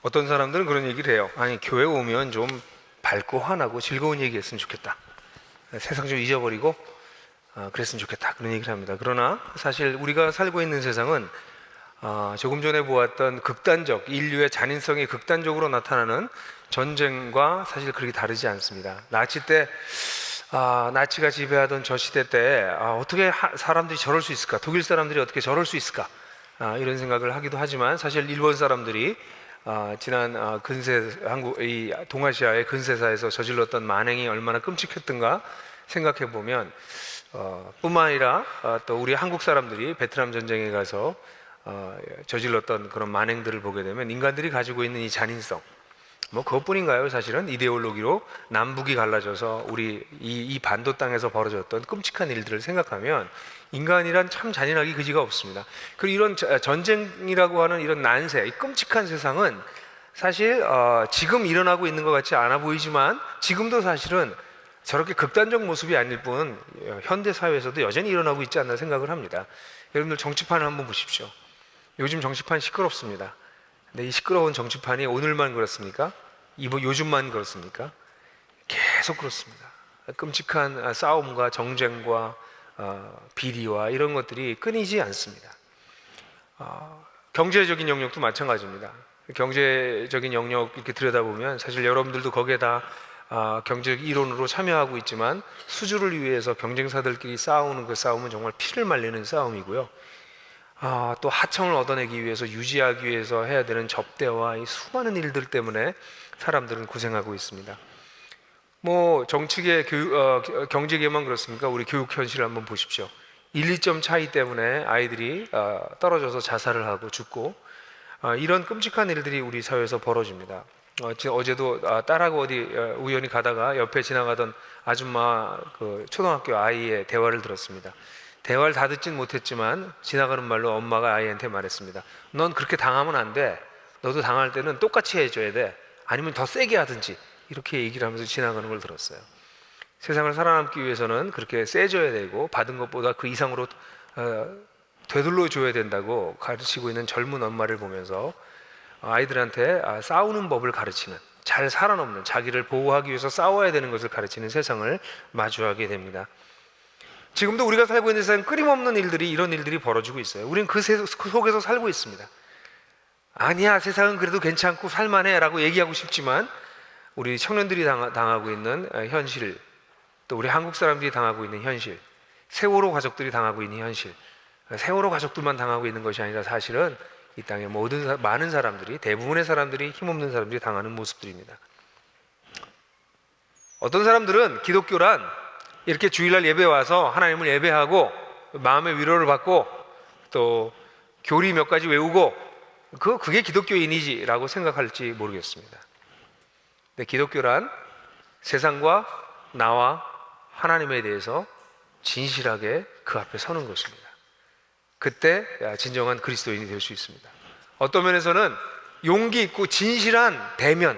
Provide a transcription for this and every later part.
어떤 사람들은 그런 얘기를 해요. 아니, 교회 오면 좀 밝고 환하고 즐거운 얘기 했으면 좋겠다. 세상 좀 잊어버리고 그랬으면 좋겠다. 그런 얘기를 합니다. 그러나 사실 우리가 살고 있는 세상은 조금 전에 보았던 극단적, 인류의 잔인성이 극단적으로 나타나는 전쟁과 사실 그렇게 다르지 않습니다. 나치 때 나치가 지배하던 저 시대 때 어떻게 사람들이 저럴 수 있을까? 독일 사람들이 어떻게 저럴 수 있을까? 이런 생각을 하기도 하지만 사실 일본 사람들이 지난 근세 이 동아시아의 근세사에서 저질렀던 만행이 얼마나 끔찍했던가 생각해 보면 뿐만 아니라 또 우리 한국 사람들이 베트남 전쟁에 가서 저질렀던 그런 만행들을 보게 되면 인간들이 가지고 있는 이 잔인성, 뭐 그것뿐인가요? 사실은 이데올로기로 남북이 갈라져서 우리 이 반도 땅에서 벌어졌던 끔찍한 일들을 생각하면 인간이란 참 잔인하기 그지가 없습니다. 그리고 이런 전쟁이라고 하는 이런 난세, 이 끔찍한 세상은 사실 지금 일어나고 있는 것 같지 않아 보이지만 지금도 사실은 저렇게 극단적 모습이 아닐 뿐 현대 사회에서도 여전히 일어나고 있지 않나 생각을 합니다. 여러분들 정치판을 한번 보십시오. 요즘 정치판 시끄럽습니다. 근데 이 시끄러운 정치판이 오늘만 그렇습니까? 요즘만 그렇습니까? 계속 그렇습니다. 끔찍한 싸움과 정쟁과 비리와 이런 것들이 끊이지 않습니다. 경제적인 영역도 마찬가지입니다. 경제적인 영역 이렇게 들여다보면 사실 여러분들도 거기에 다 경제적 이론으로 참여하고 있지만 수주를 위해서 경쟁사들끼리 싸우는 그 싸움은 정말 피를 말리는 싸움이고요. 또 하청을 얻어내기 위해서 유지하기 위해서 해야 되는 접대와 이 수많은 일들 때문에 사람들은 고생하고 있습니다. 뭐 정치계, 경제계만 그렇습니까? 우리 교육 현실을 한번 보십시오. 1, 2점 차이 때문에 아이들이 떨어져서 자살을 하고 죽고 이런 끔찍한 일들이 우리 사회에서 벌어집니다. 어제도 딸하고 어디 우연히 가다가 옆에 지나가던 아줌마 그 초등학교 아이의 대화를 들었습니다. 대화를 다 듣진 못했지만 지나가는 말로 엄마가 아이한테 말했습니다. 넌 그렇게 당하면 안 돼. 너도 당할 때는 똑같이 해줘야 돼. 아니면 더 세게 하든지. 이렇게 얘기를 하면서 지나가는 걸 들었어요. 세상을 살아남기 위해서는 그렇게 세져야 되고 받은 것보다 그 이상으로 되돌려 줘야 된다고 가르치고 있는 젊은 엄마를 보면서 아이들한테 싸우는 법을 가르치는, 잘 살아남는, 자기를 보호하기 위해서 싸워야 되는 것을 가르치는 세상을 마주하게 됩니다. 지금도 우리가 살고 있는 세상은 끊임없는 일들이, 이런 일들이 벌어지고 있어요. 우리는 그 속에서 살고 있습니다. 아니야, 세상은 그래도 괜찮고 살만해 라고 얘기하고 싶지만 우리 청년들이 당하고 있는 현실, 또 우리 한국 사람들이 당하고 있는 현실, 세월호 가족들이 당하고 있는 현실, 세월호 가족들만 당하고 있는 것이 아니라 사실은 이 땅의 많은 사람들이, 대부분의 사람들이, 힘없는 사람들이 당하는 모습들입니다. 어떤 사람들은 기독교란 이렇게 주일날 예배 와서 하나님을 예배하고 마음의 위로를 받고 또 교리 몇 가지 외우고 그게 기독교인이지라고 생각할지 모르겠습니다. 근데 기독교란 세상과 나와 하나님에 대해서 진실하게 그 앞에 서는 것입니다. 그때 진정한 그리스도인이 될 수 있습니다. 어떤 면에서는 용기 있고 진실한 대면,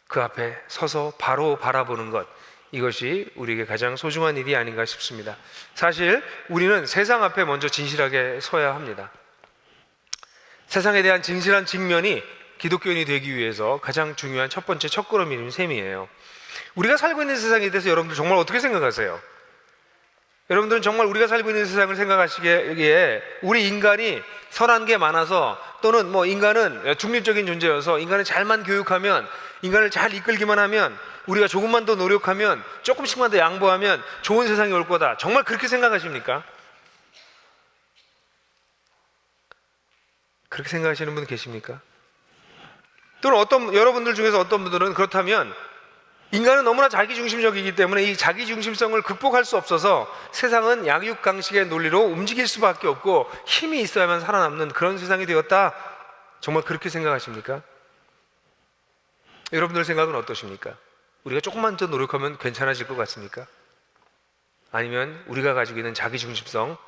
그 앞에 서서 바로 바라보는 것, 이것이 우리에게 가장 소중한 일이 아닌가 싶습니다. 사실 우리는 세상 앞에 먼저 진실하게 서야 합니다. 세상에 대한 진실한 직면이 기독교인이 되기 위해서 가장 중요한 첫 번째 첫걸음인 셈이에요. 우리가 살고 있는 세상에 대해서 여러분들 정말 어떻게 생각하세요? 여러분들은 정말 우리가 살고 있는 세상을 생각하시기에 우리 인간이 선한 게 많아서, 또는 뭐 인간은 중립적인 존재여서 인간을 잘만 교육하면, 인간을 잘 이끌기만 하면, 우리가 조금만 더 노력하면, 조금씩만 더 양보하면 좋은 세상이 올 거다, 정말 그렇게 생각하십니까? 그렇게 생각하시는 분 계십니까? 또는 여러분들 중에서 어떤 분들은 그렇다면 인간은 너무나 자기중심적이기 때문에 이 자기중심성을 극복할 수 없어서 세상은 약육강식의 논리로 움직일 수밖에 없고 힘이 있어야만 살아남는 그런 세상이 되었다, 정말 그렇게 생각하십니까? 여러분들 생각은 어떠십니까? 우리가 조금만 더 노력하면 괜찮아질 것 같습니까? 아니면 우리가 가지고 있는 자기중심성,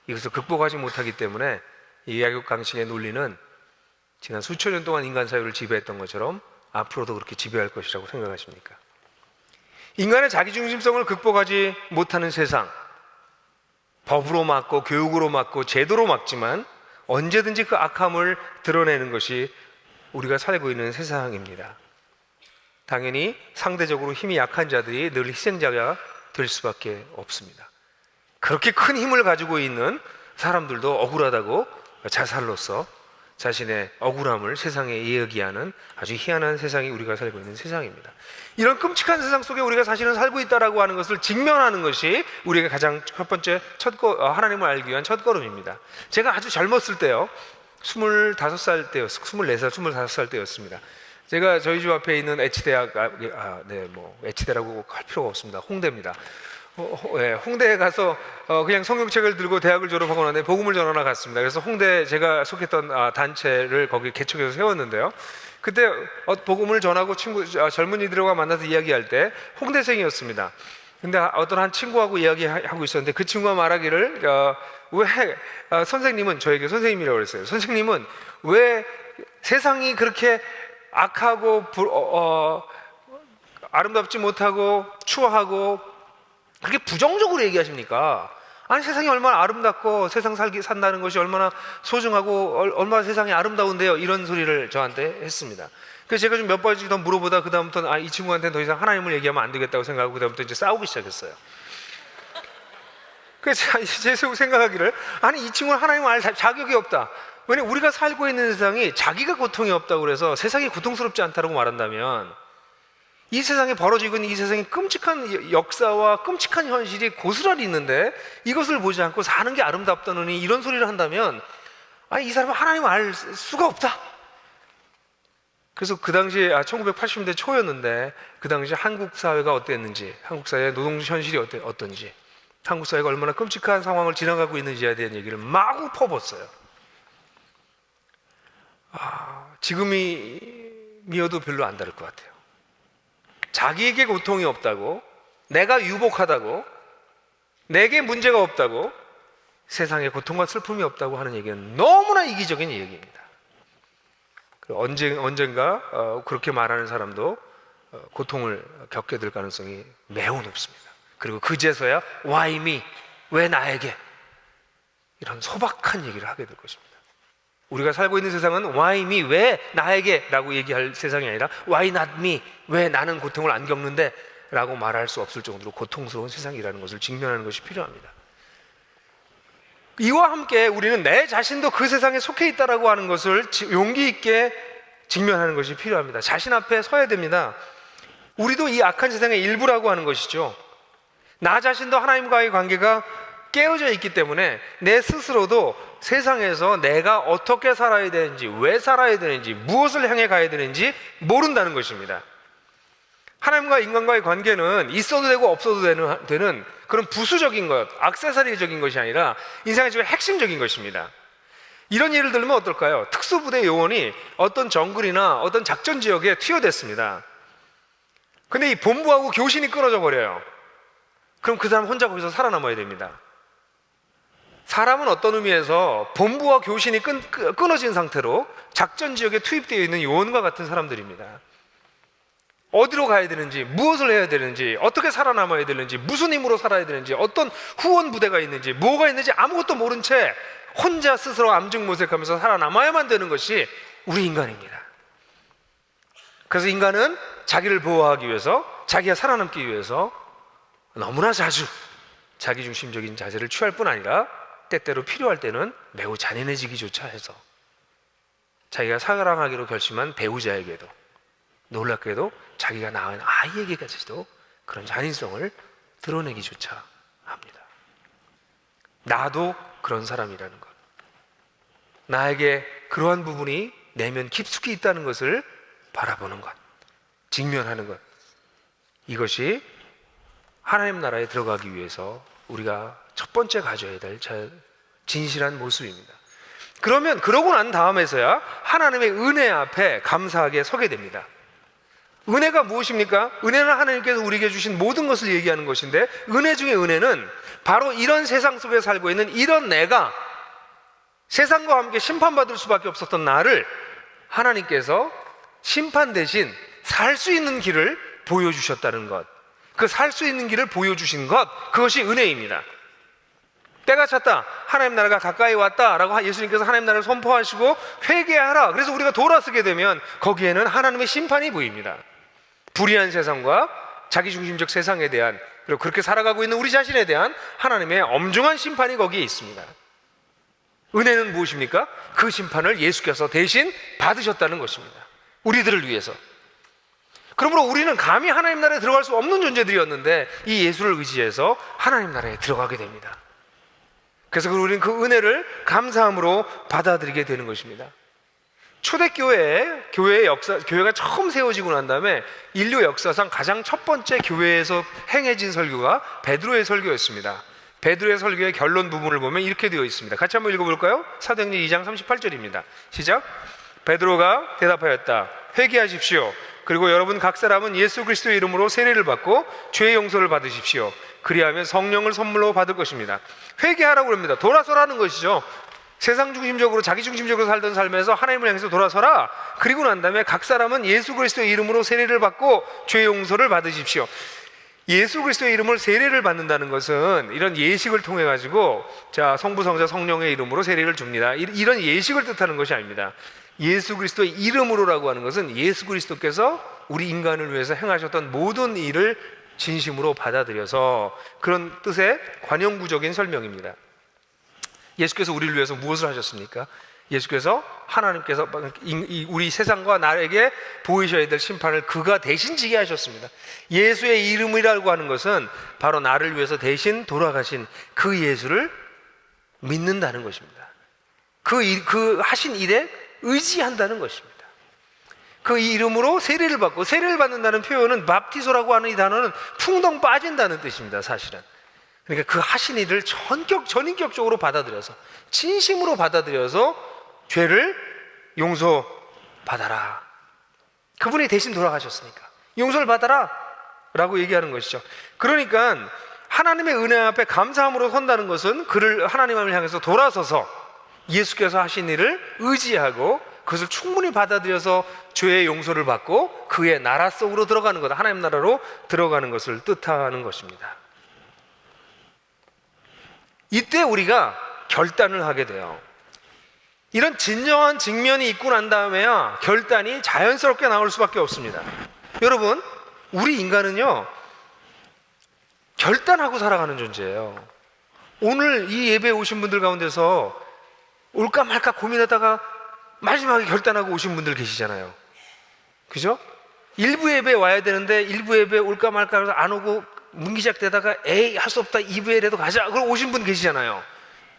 이것을 극복하지 못하기 때문에 이 약육강식의 논리는 지난 수천 년 동안 인간 사회를 지배했던 것처럼 앞으로도 그렇게 지배할 것이라고 생각하십니까? 인간의 자기중심성을 극복하지 못하는 세상, 법으로 막고 교육으로 막고 제도로 막지만 언제든지 그 악함을 드러내는 것이 우리가 살고 있는 세상입니다. 당연히 상대적으로 힘이 약한 자들이 늘 희생자가 될 수밖에 없습니다. 그렇게 큰 힘을 가지고 있는 사람들도 억울하다고 자살로서 자신의 억울함을 세상에 이야기하는 아주 희한한 세상이 우리가 살고 있는 세상입니다. 이런 끔찍한 세상 속에 우리가 사실은 살고 있다라고 하는 것을 직면하는 것이 우리가 가장 첫 번째 하나님을 알기 위한 첫걸음입니다. 제가 아주 젊었을 때요, 25살 때였어요. 24살, 25살 때였습니다. 제가 저희 집 앞에 있는 H대학, H대라고 할 필요가 없습니다. 홍대입니다. 홍대에 가서 그냥 성경책을 들고 대학을 졸업하고 나서 복음을 전하러 갔습니다. 그래서 홍대 제가 속했던 단체를 거기 개척해서 세웠는데요. 그때 복음을 전하고 젊은이들과 만나서 이야기할 때 홍대생이었습니다. 근데 어떤 한 친구하고 이야기하고 있었는데 그 친구가 말하기를 왜 선생님은, 저에게 선생님이라고 그랬어요. 선생님은 왜 세상이 그렇게 악하고 아름답지 못하고 추워하고 그렇게 부정적으로 얘기하십니까? 아니, 세상이 얼마나 아름답고 세상 산다는 것이 얼마나 소중하고 얼마나 세상이 아름다운데요, 이런 소리를 저한테 했습니다. 그래서 제가 좀 몇 번씩 더 물어보다 그 다음부터는 이 친구한테는 더 이상 하나님을 얘기하면 안 되겠다고 생각하고 그 다음부터 이제 싸우기 시작했어요. 그래서 제 생각하기를, 아니, 이 친구는 하나님을 알 자격이 없다. 왜냐면 우리가 살고 있는 세상이 자기가 고통이 없다고 그래서 세상이 고통스럽지 않다고 말한다면, 이 세상에 벌어지고 있는 이 세상의 끔찍한 역사와 끔찍한 현실이 고스란히 있는데 이것을 보지 않고 사는 게 아름답다느니 이런 소리를 한다면, 아니, 이 사람은 하나님을 알 수가 없다. 그래서 그 당시에 1980년대 초였는데 그 당시 한국 사회가 어땠는지, 한국 사회의 노동 현실이 어떤지, 한국 사회가 얼마나 끔찍한 상황을 지나가고 있는지에 대한 얘기를 마구 퍼붓어요. 지금이어도 별로 안 다를 것 같아요. 자기에게 고통이 없다고, 내가 유복하다고, 내게 문제가 없다고, 세상에 고통과 슬픔이 없다고 하는 얘기는 너무나 이기적인 얘기입니다. 언젠가 그렇게 말하는 사람도 고통을 겪게 될 가능성이 매우 높습니다. 그리고 그제서야 Why me? 왜 나에게? 이런 소박한 얘기를 하게 될 것입니다. 우리가 살고 있는 세상은 Why me? 왜 나에게? 라고 얘기할 세상이 아니라 Why not me? 왜 나는 고통을 안 겪는데? 라고 말할 수 없을 정도로 고통스러운 세상이라는 것을 직면하는 것이 필요합니다. 이와 함께 우리는 내 자신도 그 세상에 속해 있다라고 하는 것을 용기 있게 직면하는 것이 필요합니다. 자신 앞에 서야 됩니다. 우리도 이 악한 세상의 일부라고 하는 것이죠. 나 자신도 하나님과의 관계가 깨어져 있기 때문에 내 스스로도 세상에서 내가 어떻게 살아야 되는지, 왜 살아야 되는지, 무엇을 향해 가야 되는지 모른다는 것입니다. 하나님과 인간과의 관계는 있어도 되고 없어도 되는 그런 부수적인 것, 액세서리적인 것이 아니라 인생의 지금 핵심적인 것입니다. 이런 예를 들면 어떨까요? 특수부대 요원이 어떤 정글이나 어떤 작전 지역에 투여됐습니다. 근데 이 본부하고 교신이 끊어져 버려요. 그럼 그 사람 혼자 거기서 살아남아야 됩니다. 사람은 어떤 의미에서 본부와 교신이 끊어진 상태로 작전 지역에 투입되어 있는 요원과 같은 사람들입니다. 어디로 가야 되는지, 무엇을 해야 되는지, 어떻게 살아남아야 되는지, 무슨 힘으로 살아야 되는지, 어떤 후원 부대가 있는지, 뭐가 있는지 아무것도 모른 채 혼자 스스로 암증모색하면서 살아남아야만 되는 것이 우리 인간입니다. 그래서 인간은 자기를 보호하기 위해서, 자기가 살아남기 위해서 너무나 자주 자기중심적인 자세를 취할 뿐 아니라 때때로 필요할 때는 매우 잔인해지기조차 해서 자기가 사랑하기로 결심한 배우자에게도, 놀랍게도 자기가 낳은 아이에게까지도 그런 잔인성을 드러내기조차 합니다. 나도 그런 사람이라는 것, 나에게 그러한 부분이 내면 깊숙이 있다는 것을 바라보는 것, 직면하는 것, 이것이 하나님 나라에 들어가기 위해서 우리가 첫 번째 가져야 될 진실한 모습입니다. 그러고 난 다음에서야 하나님의 은혜 앞에 감사하게 서게 됩니다. 은혜가 무엇입니까? 은혜는 하나님께서 우리에게 주신 모든 것을 얘기하는 것인데, 은혜 중에 은혜는 바로 이런 세상 속에 살고 있는 이런 내가 세상과 함께 심판받을 수밖에 없었던 나를 하나님께서 심판 대신 살 수 있는 길을 보여주셨다는 것, 그 살 수 있는 길을 보여주신 것, 그것이 은혜입니다. 때가 찼다, 하나님 나라가 가까이 왔다라고 예수님께서 하나님 나라를 선포하시고 회개하라. 그래서 우리가 돌아서게 되면 거기에는 하나님의 심판이 보입니다. 불의한 세상과 자기중심적 세상에 대한, 그리고 그렇게 살아가고 있는 우리 자신에 대한 하나님의 엄중한 심판이 거기에 있습니다. 은혜는 무엇입니까? 그 심판을 예수께서 대신 받으셨다는 것입니다. 우리들을 위해서. 그러므로 우리는 감히 하나님 나라에 들어갈 수 없는 존재들이었는데 이 예수를 의지해서 하나님 나라에 들어가게 됩니다. 그래서 우리는 그 은혜를 감사함으로 받아들이게 되는 것입니다. 초대교회, 교회가 처음 세워지고 난 다음에 인류 역사상 가장 첫 번째 교회에서 행해진 설교가 베드로의 설교였습니다. 베드로의 설교의 결론 부분을 보면 이렇게 되어 있습니다. 같이 한번 읽어볼까요? 사도행전 2장 38절입니다. 시작. 베드로가 대답하였다. 회개하십시오. 그리고 여러분 각 사람은 예수 그리스도의 이름으로 세례를 받고 죄의 용서를 받으십시오. 그리하면 성령을 선물로 받을 것입니다. 회개하라고 합니다. 돌아서라는 것이죠. 세상 중심적으로 자기 중심적으로 살던 삶에서 하나님을 향해서 돌아서라. 그리고 난 다음에 각 사람은 예수 그리스도의 이름으로 세례를 받고 죄의 용서를 받으십시오. 예수 그리스도의 이름을 세례를 받는다는 것은 이런 예식을 통해 가지고 자, 성부 성자 성령의 이름으로 세례를 줍니다. 이런 예식을 뜻하는 것이 아닙니다. 예수 그리스도의 이름으로라고 하는 것은 예수 그리스도께서 우리 인간을 위해서 행하셨던 모든 일을 진심으로 받아들여서 그런 뜻의 관용구적인 설명입니다. 예수께서 우리를 위해서 무엇을 하셨습니까? 예수께서 하나님께서 우리 세상과 나에게 보이셔야 될 심판을 그가 대신 지게 하셨습니다. 예수의 이름이라고 하는 것은 바로 나를 위해서 대신 돌아가신 그 예수를 믿는다는 것입니다. 그 하신 일에 의지한다는 것입니다. 그 이름으로 세례를 받고, 세례를 받는다는 표현은 밥티소라고 하는 이 단어는 풍덩 빠진다는 뜻입니다. 사실은. 그러니까 그 하신 일을 전인격적으로 받아들여서, 진심으로 받아들여서 죄를 용서받아라. 그분이 대신 돌아가셨으니까 용서를 받아라 라고 얘기하는 것이죠. 그러니까 하나님의 은혜 앞에 감사함으로 선다는 것은 그를 하나님을 향해서 돌아서서 예수께서 하신 일을 의지하고 그것을 충분히 받아들여서 죄의 용서를 받고 그의 나라 속으로 들어가는 것, 하나님 나라로 들어가는 것을 뜻하는 것입니다. 이때 우리가 결단을 하게 돼요. 이런 진정한 직면이 있고 난 다음에야 결단이 자연스럽게 나올 수밖에 없습니다. 여러분, 우리 인간은요 결단하고 살아가는 존재예요. 오늘 이 예배에 오신 분들 가운데서 올까 말까 고민하다가 마지막에 결단하고 오신 분들 계시잖아요. 그죠? 일부 예배에 와야 되는데 일부 예배에 올까 말까 해서 안 오고 문기작 되다가 에이 할 수 없다 2부에라도 가자 그러고 오신 분 계시잖아요.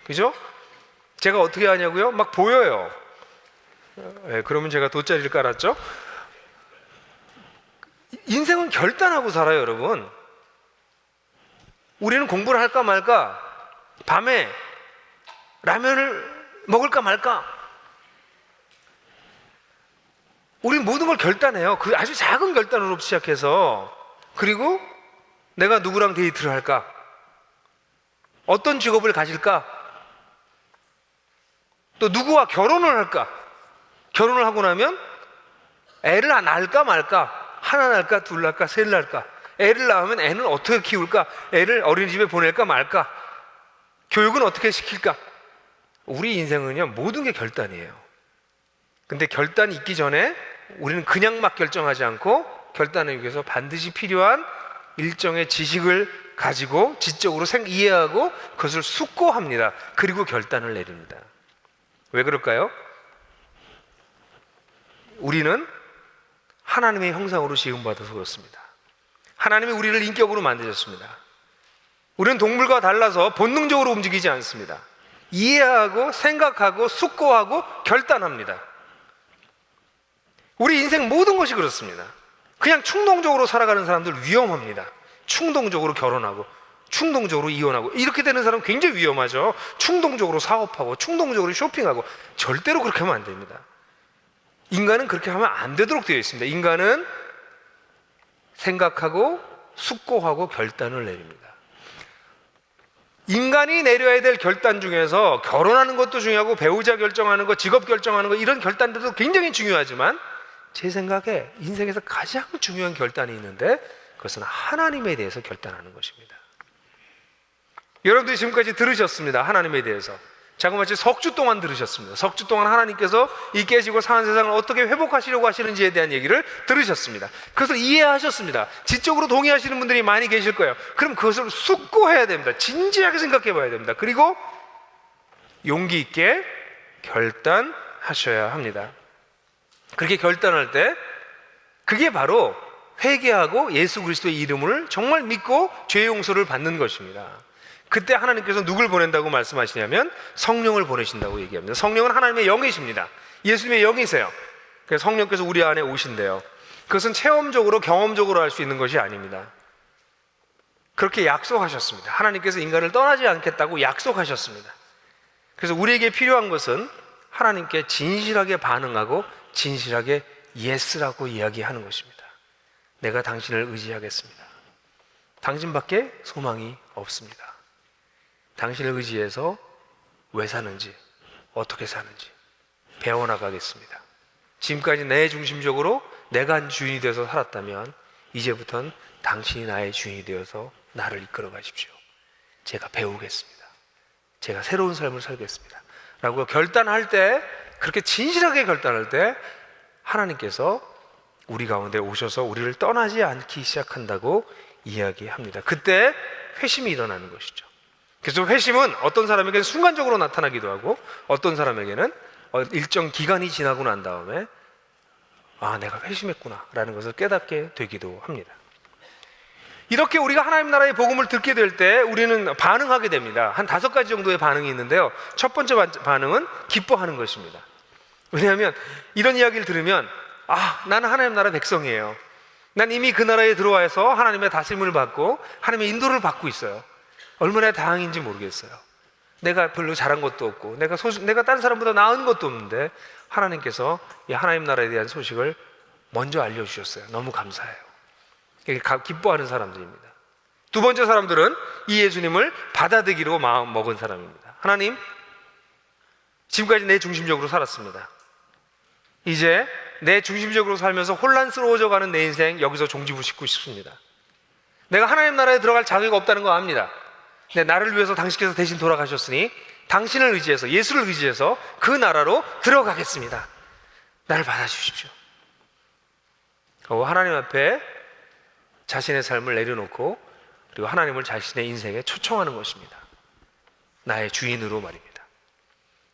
그죠? 제가 어떻게 하냐고요? 막 보여요. 네, 그러면 제가 돗자리를 깔았죠. 인생은 결단하고 살아요. 여러분, 우리는 공부를 할까 말까, 밤에 라면을 먹을까 말까, 우리는 모든 걸 결단해요. 그 아주 작은 결단으로 시작해서, 그리고 내가 누구랑 데이트를 할까, 어떤 직업을 가질까, 또 누구와 결혼을 할까, 결혼을 하고 나면 애를 낳을까 말까, 하나 낳을까 둘 낳을까 셋 낳을까, 애를 낳으면 애는 어떻게 키울까, 애를 어린이집에 보낼까 말까, 교육은 어떻게 시킬까. 우리 인생은요 모든 게 결단이에요. 근데 결단이 있기 전에 우리는 그냥 막 결정하지 않고 결단을 위해서 반드시 필요한 일정의 지식을 가지고 지적으로 이해하고 그것을 숙고합니다. 그리고 결단을 내립니다. 왜 그럴까요? 우리는 하나님의 형상으로 지음받아서 그렇습니다. 하나님이 우리를 인격으로 만드셨습니다. 우리는 동물과 달라서 본능적으로 움직이지 않습니다. 이해하고 생각하고 숙고하고 결단합니다. 우리 인생 모든 것이 그렇습니다. 그냥 충동적으로 살아가는 사람들 위험합니다. 충동적으로 결혼하고 충동적으로 이혼하고 이렇게 되는 사람은 굉장히 위험하죠. 충동적으로 사업하고 충동적으로 쇼핑하고 절대로 그렇게 하면 안 됩니다. 인간은 그렇게 하면 안 되도록 되어 있습니다. 인간은 생각하고 숙고하고 결단을 내립니다. 인간이 내려야 될 결단 중에서 결혼하는 것도 중요하고 배우자 결정하는 것, 직업 결정하는 것, 이런 결단들도 굉장히 중요하지만 제 생각에 인생에서 가장 중요한 결단이 있는데 그것은 하나님에 대해서 결단하는 것입니다. 여러분들이 지금까지 들으셨습니다. 하나님에 대해서 자그마치 석주 동안 들으셨습니다. 석주 동안 하나님께서 이 깨지고 상한 세상을 어떻게 회복하시려고 하시는지에 대한 얘기를 들으셨습니다. 그것을 이해하셨습니다. 지적으로 동의하시는 분들이 많이 계실 거예요. 그럼 그것을 숙고해야 됩니다. 진지하게 생각해 봐야 됩니다. 그리고 용기 있게 결단하셔야 합니다. 그렇게 결단할 때 그게 바로 회개하고 예수 그리스도의 이름을 정말 믿고 죄 용서를 받는 것입니다. 그때 하나님께서 누굴 보낸다고 말씀하시냐면 성령을 보내신다고 얘기합니다. 성령은 하나님의 영이십니다. 예수님의 영이세요. 그래서 성령께서 우리 안에 오신대요. 그것은 체험적으로 경험적으로 할 수 있는 것이 아닙니다. 그렇게 약속하셨습니다. 하나님께서 인간을 떠나지 않겠다고 약속하셨습니다. 그래서 우리에게 필요한 것은 하나님께 진실하게 반응하고 진실하게 예스라고 이야기하는 것입니다. 내가 당신을 의지하겠습니다. 당신밖에 소망이 없습니다. 당신을 의지해서 왜 사는지, 어떻게 사는지 배워나가겠습니다. 지금까지 내 중심적으로 내가 주인이 되어서 살았다면 이제부터는 당신이 나의 주인이 되어서 나를 이끌어 가십시오. 제가 배우겠습니다. 제가 새로운 삶을 살겠습니다. 라고 결단할 때, 그렇게 진실하게 결단할 때 하나님께서 우리 가운데 오셔서 우리를 떠나지 않기 시작한다고 이야기합니다. 그때 회심이 일어나는 것이죠. 그래서 회심은 어떤 사람에게는 순간적으로 나타나기도 하고 어떤 사람에게는 일정 기간이 지나고 난 다음에 아, 내가 회심했구나 라는 것을 깨닫게 되기도 합니다. 이렇게 우리가 하나님 나라의 복음을 듣게 될 때 우리는 반응하게 됩니다. 한 5가지 정도의 반응이 있는데요. 첫 번째 반응은 기뻐하는 것입니다. 왜냐하면 이런 이야기를 들으면 아, 나는 하나님 나라 백성이에요. 난 이미 그 나라에 들어와서 하나님의 다스림을 받고 하나님의 인도를 받고 있어요. 얼마나 다행인지 모르겠어요. 내가 별로 잘한 것도 없고 내가 다른 사람보다 나은 것도 없는데 하나님께서 이 하나님 나라에 대한 소식을 먼저 알려주셨어요. 너무 감사해요. 기뻐하는 사람들입니다. 두 번째 사람들은 이 예수님을 받아들이기로 마음 먹은 사람입니다. 하나님, 지금까지 내 중심적으로 살았습니다. 이제 내 중심적으로 살면서 혼란스러워져 가는 내 인생 여기서 종지부짓고 싶습니다. 내가 하나님 나라에 들어갈 자격이 없다는 거 압니다. 근데 나를 위해서 당신께서 대신 돌아가셨으니 당신을 의지해서, 예수를 의지해서 그 나라로 들어가겠습니다. 나를 받아주십시오. 하나님 앞에 자신의 삶을 내려놓고 그리고 하나님을 자신의 인생에 초청하는 것입니다. 나의 주인으로 말입니다.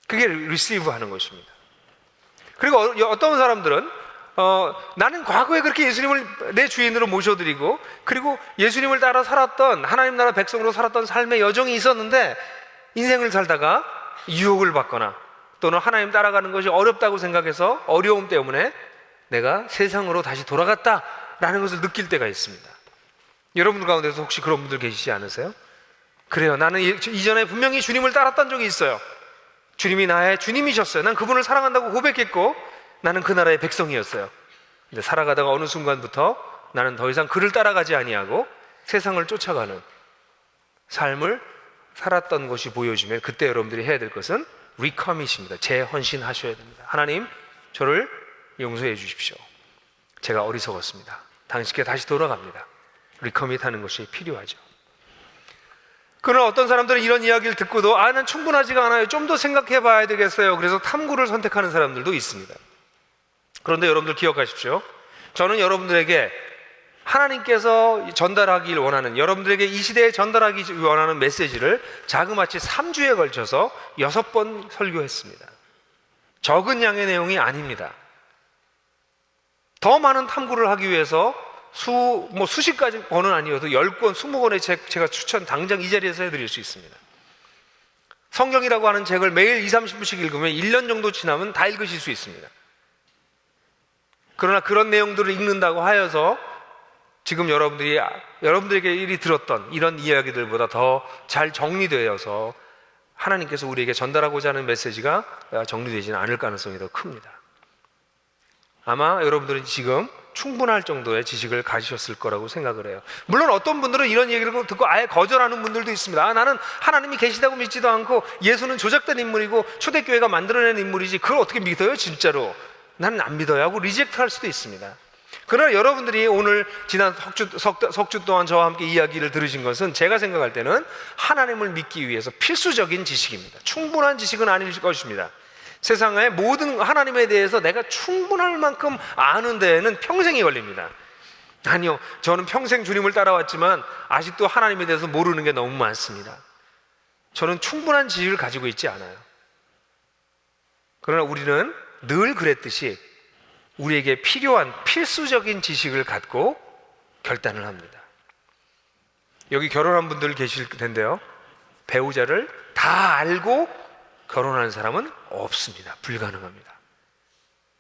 그게 리시브 하는 것입니다. 그리고 어떤 사람들은 나는 과거에 그렇게 예수님을 내 주인으로 모셔드리고 그리고 예수님을 따라 살았던 하나님 나라 백성으로 살았던 삶의 여정이 있었는데 인생을 살다가 유혹을 받거나 또는 하나님 따라가는 것이 어렵다고 생각해서 어려움 때문에 내가 세상으로 다시 돌아갔다라는 것을 느낄 때가 있습니다. 여러분들 가운데서 혹시 그런 분들 계시지 않으세요? 그래요. 나는 이전에 분명히 주님을 따랐던 적이 있어요. 주님이 나의 주님이셨어요. 난 그분을 사랑한다고 고백했고 나는 그 나라의 백성이었어요. 근데 살아가다가 어느 순간부터 나는 더 이상 그를 따라가지 아니하고 세상을 쫓아가는 삶을 살았던 것이 보여지면 그때 여러분들이 해야 될 것은 리커밋입니다. 재헌신하셔야 됩니다. 하나님, 저를 용서해 주십시오. 제가 어리석었습니다. 당신께 다시 돌아갑니다. 리커밋 하는 것이 필요하죠. 그러나 어떤 사람들은 이런 이야기를 듣고도 난 충분하지가 않아요. 좀 더 생각해 봐야 되겠어요. 그래서 탐구를 선택하는 사람들도 있습니다. 그런데 여러분들 기억하십시오. 저는 여러분들에게 하나님께서 전달하길 원하는, 여러분들에게 이 시대에 전달하기 원하는 메시지를 자그마치 3주에 걸쳐서 6번 설교했습니다. 적은 양의 내용이 아닙니다. 더 많은 탐구를 하기 위해서 수십 가지 권은 아니어도 10권, 20권의 책 제가 추천 당장 이 자리에서 해드릴 수 있습니다. 성경이라고 하는 책을 매일 20-30분씩 읽으면 1년 정도 지나면 다 읽으실 수 있습니다. 그러나 그런 내용들을 읽는다고 하여서 지금 여러분들에게 이리 들었던 이런 이야기들보다 더 잘 정리되어서 하나님께서 우리에게 전달하고자 하는 메시지가 정리되지는 않을 가능성이 더 큽니다. 아마 여러분들은 지금 충분할 정도의 지식을 가지셨을 거라고 생각을 해요. 물론 어떤 분들은 이런 얘기를 듣고 아예 거절하는 분들도 있습니다. 나는 하나님이 계시다고 믿지도 않고 예수는 조작된 인물이고 초대교회가 만들어낸 인물이지 그걸 어떻게 믿어요 진짜로? 나는 안 믿어요 하고 리젝트 할 수도 있습니다. 그러나 여러분들이 오늘 지난 석주 동안 저와 함께 이야기를 들으신 것은 제가 생각할 때는 하나님을 믿기 위해서 필수적인 지식입니다. 충분한 지식은 아닐 것입니다. 세상의 모든 하나님에 대해서 내가 충분할 만큼 아는 데에는 평생이 걸립니다. 아니요, 저는 평생 주님을 따라왔지만 아직도 하나님에 대해서 모르는 게 너무 많습니다. 저는 충분한 지식을 가지고 있지 않아요. 그러나 우리는 늘 그랬듯이 우리에게 필요한 필수적인 지식을 갖고 결단을 합니다. 여기 결혼한 분들 계실 텐데요, 배우자를 다 알고 결혼하는 사람은 없습니다. 불가능합니다.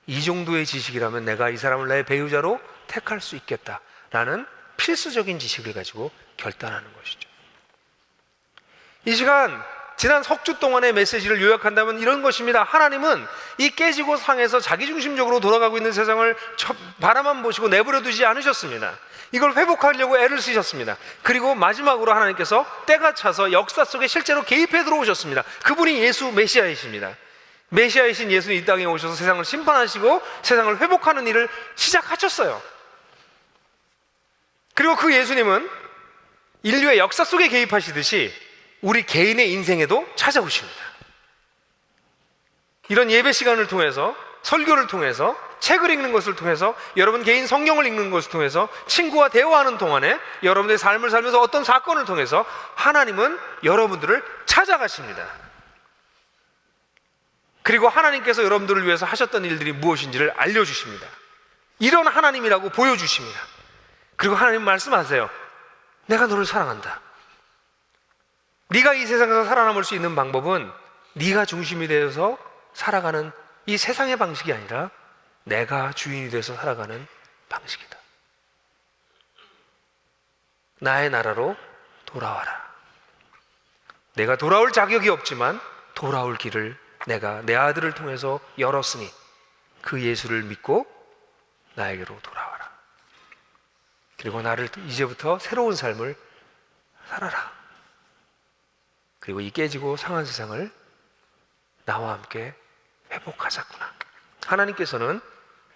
이 정도의 지식이라면 내가 이 사람을 내 배우자로 택할 수 있겠다라는 필수적인 지식을 가지고 결단하는 것이죠. 이 시간 지난 석주 동안의 메시지를 요약한다면 이런 것입니다. 하나님은 이 깨지고 상해서 자기중심적으로 돌아가고 있는 세상을 바라만 보시고 내버려 두지 않으셨습니다. 이걸 회복하려고 애를 쓰셨습니다. 그리고 마지막으로 하나님께서 때가 차서 역사 속에 실제로 개입해 들어오셨습니다. 그분이 예수 메시아이십니다. 메시아이신 예수는 이 땅에 오셔서 세상을 심판하시고 세상을 회복하는 일을 시작하셨어요. 그리고 그 예수님은 인류의 역사 속에 개입하시듯이 우리 개인의 인생에도 찾아오십니다. 이런 예배 시간을 통해서, 설교를 통해서, 책을 읽는 것을 통해서, 여러분 개인 성경을 읽는 것을 통해서, 친구와 대화하는 동안에 여러분들의 삶을 살면서 어떤 사건을 통해서 하나님은 여러분들을 찾아가십니다. 그리고 하나님께서 여러분들을 위해서 하셨던 일들이 무엇인지를 알려주십니다. 이런 하나님이라고 보여주십니다. 그리고 하나님 말씀하세요. 내가 너를 사랑한다. 네가 이 세상에서 살아남을 수 있는 방법은 네가 중심이 되어서 살아가는 이 세상의 방식이 아니라 내가 주인이 돼서 살아가는 방식이다. 나의 나라로 돌아와라. 내가 돌아올 자격이 없지만 돌아올 길을 내가 내 아들을 통해서 열었으니 그 예수를 믿고 나에게로 돌아와라. 그리고 나를 이제부터 새로운 삶을 살아라. 그리고 이 깨지고 상한 세상을 나와 함께 회복하자꾸나. 하나님께서는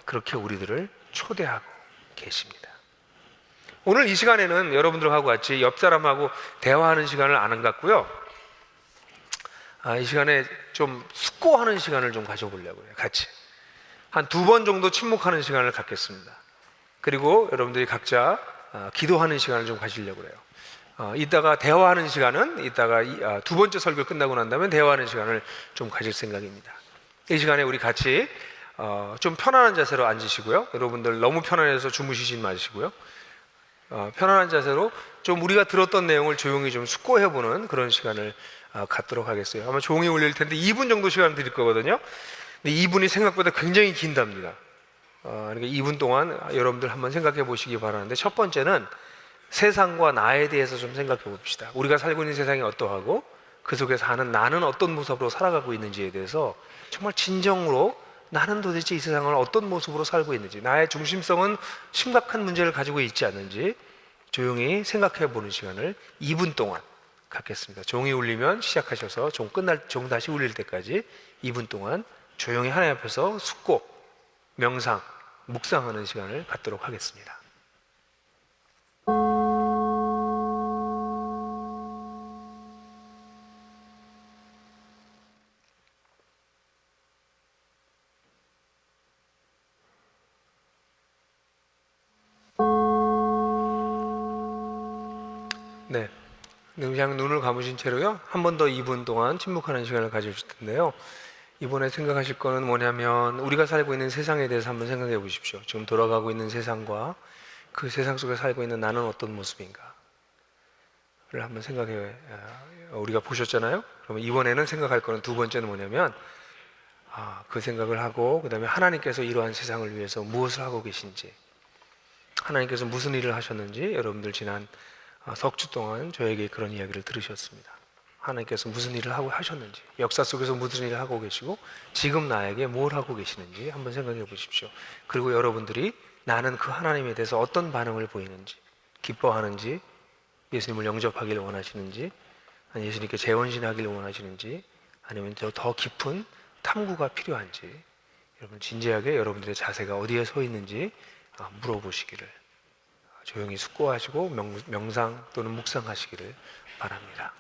그렇게 우리들을 초대하고 계십니다. 오늘 이 시간에는 여러분들하고 같이 옆 사람하고 대화하는 시간을 안 갖고요, 이 시간에 좀 숙고하는 시간을 좀 가져보려고 해요. 같이 한 2번 정도 침묵하는 시간을 갖겠습니다. 그리고 여러분들이 각자 기도하는 시간을 좀 가지려고 해요. 이따가 대화하는 시간은 이따가 2번째 설교 끝나고 난 다음에 대화하는 시간을 좀 가질 생각입니다. 이 시간에 우리 같이 좀 편안한 자세로 앉으시고요. 여러분들 너무 편안해서 주무시지 마시고요. 편안한 자세로 좀 우리가 들었던 내용을 조용히 좀 숙고해보는 그런 시간을 갖도록 하겠어요. 아마 종이 울릴 텐데 2분 정도 시간을 드릴 거거든요. 근데 2분이 생각보다 굉장히 긴답니다. 그러니까 2분 동안 여러분들 한번 생각해 보시기 바라는데, 첫 번째는 세상과 나에 대해서 좀 생각해 봅시다. 우리가 살고 있는 세상이 어떠하고 그 속에 사는 나는 어떤 모습으로 살아가고 있는지에 대해서 정말 진정으로 나는 도대체 이 세상을 어떤 모습으로 살고 있는지, 나의 중심성은 심각한 문제를 가지고 있지 않는지 조용히 생각해 보는 시간을 2분 동안 갖겠습니다. 종이 울리면 시작하셔서 종 다시 울릴 때까지 2분 동안 조용히 하나님 앞에서 숙고, 명상, 묵상하는 시간을 갖도록 하겠습니다. 네, 그냥 눈을 감으신 채로요, 한 번 더 2분 동안 침묵하는 시간을 가지실 텐데요, 이번에 생각하실 거는 뭐냐면 우리가 살고 있는 세상에 대해서 한번 생각해 보십시오. 지금 돌아가고 있는 세상과 그 세상 속에 살고 있는 나는 어떤 모습인가를 한번 생각해. 우리가 보셨잖아요. 그러면 이번에는 생각할 거는 두 번째는 뭐냐면 그 생각을 하고, 그 다음에 하나님께서 이러한 세상을 위해서 무엇을 하고 계신지, 하나님께서 무슨 일을 하셨는지, 여러분들 지난 석주 동안 저에게 그런 이야기를 들으셨습니다. 하나님께서 무슨 일을 하고 하셨는지, 역사 속에서 무슨 일을 하고 계시고 지금 나에게 뭘 하고 계시는지 한번 생각해 보십시오. 그리고 여러분들이 나는 그 하나님에 대해서 어떤 반응을 보이는지, 기뻐하는지, 예수님을 영접하기를 원하시는지, 아니 예수님께 재원신하기를 원하시는지, 아니면 더 깊은 탐구가 필요한지, 여러분 진지하게 여러분들의 자세가 어디에 서 있는지 물어보시기를, 조용히 숙고하시고 명상 또는 묵상하시기를 바랍니다.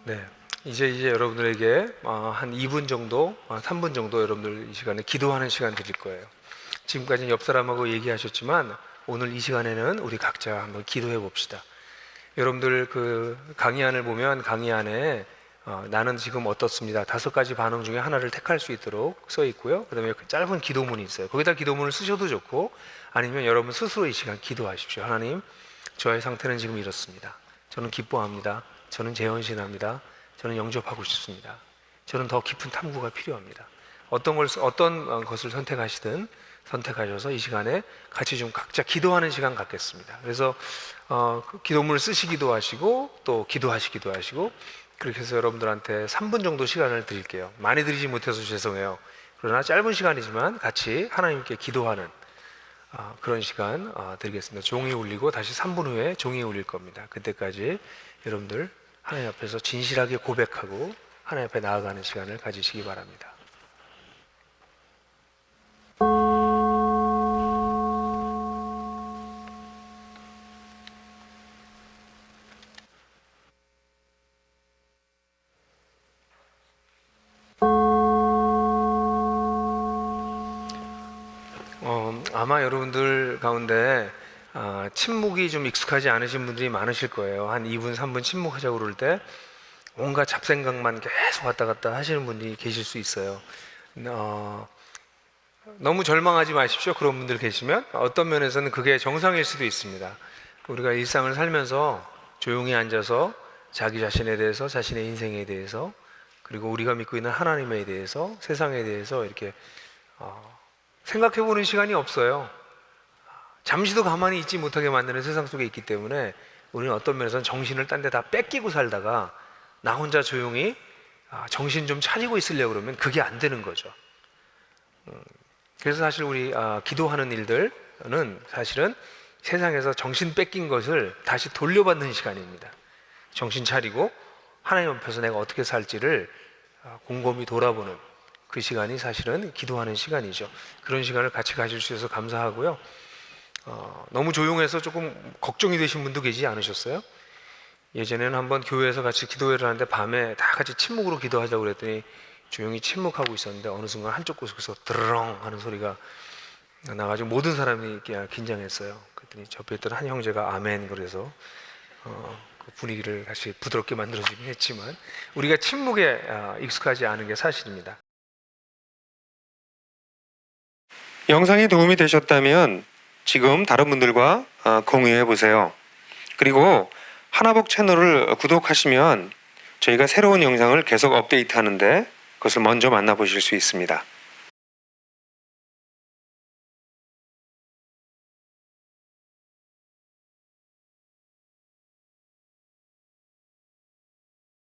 네, 이제 여러분들에게 한 2분 정도, 3분 정도 여러분들 이 시간에 기도하는 시간 드릴 거예요. 지금까지는 옆 사람하고 얘기하셨지만 오늘 이 시간에는 우리 각자 한번 기도해 봅시다. 여러분들 그 강의안을 보면 강의안에 나는 지금 어떻습니다. 5가지 반응 중에 하나를 택할 수 있도록 써 있고요. 그다음에 짧은 기도문이 있어요. 거기다 기도문을 쓰셔도 좋고, 아니면 여러분 스스로 이 시간 기도하십시오. 하나님, 저의 상태는 지금 이렇습니다. 저는 기뻐합니다. 저는 재헌신합니다. 저는 영접하고 싶습니다. 저는 더 깊은 탐구가 필요합니다. 어떤 것을 선택하시든 선택하셔서 이 시간에 같이 좀 각자 기도하는 시간 갖겠습니다. 그래서 그 기도문을 쓰시기도 하시고 또 기도하시기도 하시고, 그렇게 해서 여러분들한테 3분 정도 시간을 드릴게요. 많이 드리지 못해서 죄송해요. 그러나 짧은 시간이지만 같이 하나님께 기도하는 그런 시간 드리겠습니다. 종이 울리고 다시 3분 후에 종이 울릴 겁니다. 그때까지 여러분들 하나님 앞에서 진실하게 고백하고 하나님 앞에 나아가는 시간을 가지시기 바랍니다. 아마 여러분들 가운데 침묵이 좀 익숙하지 않으신 분들이 많으실 거예요. 한 2분, 3분 침묵하자고 그럴 때 온갖 잡생각만 계속 왔다 갔다 하시는 분들이 계실 수 있어요. 너무 절망하지 마십시오. 그런 분들 계시면 어떤 면에서는 그게 정상일 수도 있습니다. 우리가 일상을 살면서 조용히 앉아서 자기 자신에 대해서, 자신의 인생에 대해서, 그리고 우리가 믿고 있는 하나님에 대해서, 세상에 대해서 이렇게 생각해보는 시간이 없어요. 잠시도 가만히 있지 못하게 만드는 세상 속에 있기 때문에 우리는 어떤 면에서는 정신을 딴 데 다 뺏기고 살다가 나 혼자 조용히 정신 좀 차리고 있으려고 그러면 그게 안 되는 거죠. 그래서 사실 우리 기도하는 일들은 사실은 세상에서 정신 뺏긴 것을 다시 돌려받는 시간입니다. 정신 차리고 하나님 앞에서 내가 어떻게 살지를 곰곰이 돌아보는 그 시간이 사실은 기도하는 시간이죠. 그런 시간을 같이 가질 수 있어서 감사하고요. 너무 조용해서 조금 걱정이 되신 분도 계시지 않으셨어요? 예전에는 한번 교회에서 같이 기도회를 하는데 밤에 다 같이 침묵으로 기도하자고 그랬더니 조용히 침묵하고 있었는데 어느 순간 한쪽 곳에서 드르렁 하는 소리가 나가지고 모든 사람이 긴장했어요. 그랬더니 옆에 있던 한 형제가 아멘 그래서 그 분위기를 다시 부드럽게 만들어주긴 했지만 우리가 침묵에 익숙하지 않은 게 사실입니다. 영상이 도움이 되셨다면 지금 다른 분들과 공유해 보세요. 그리고 하나복 채널을 구독하시면 저희가 새로운 영상을 계속 업데이트하는데 그것을 먼저 만나보실 수 있습니다.